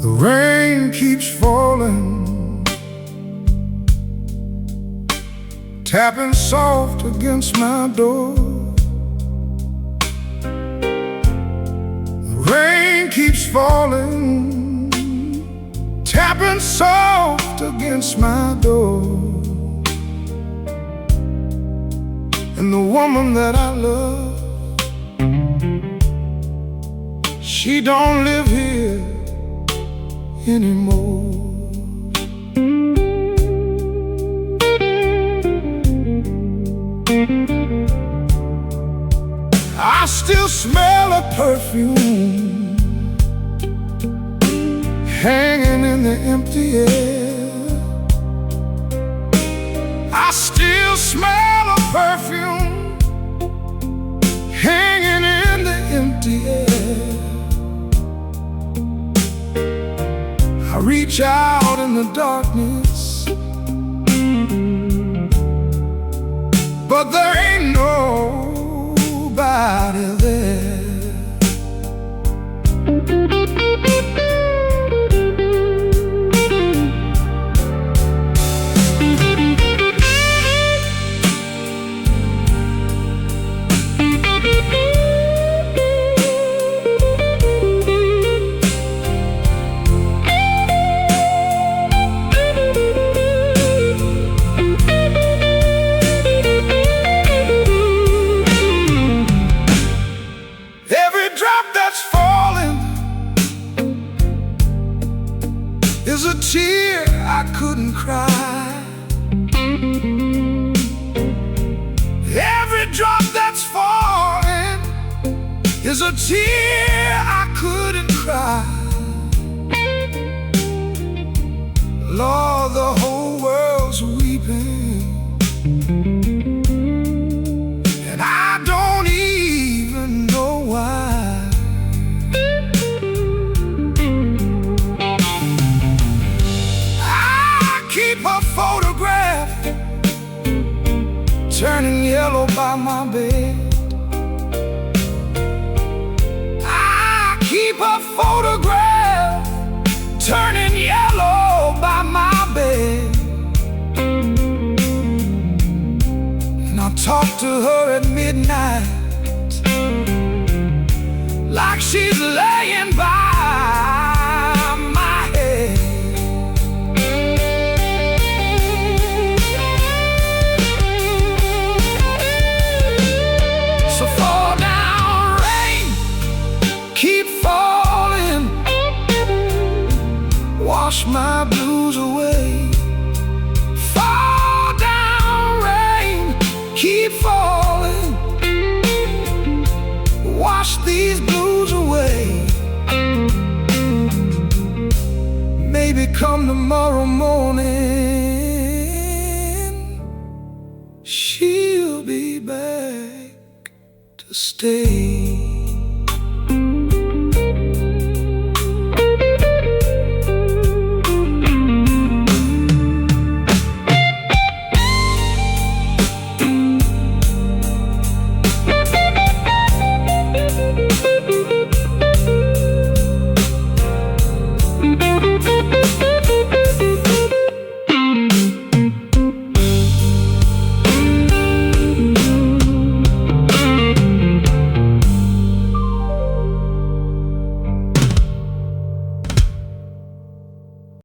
The rain keeps falling, tapping soft against my door. The rain keeps falling, tapping soft against my door. And the woman that I love, she don't live here anymore. I still smell her perfume hanging in the empty air. I still smell her perfume hanging in the empty air. I reach out in the darkness, but there ain't nobody there. Is a tear I couldn't cry. Every drop that's falling is a tear I couldn't cry. Lord, the whole world's weeping, and I don't even know why. Her photograph turning yellow by my bed. I keep her photograph turning yellow by my bed. And I talk to her at midnight like she's laying by my head. Wash my blues away. Fall down, rain, keep falling. Wash these blues away. Maybe come tomorrow morning, she'll be back to stay.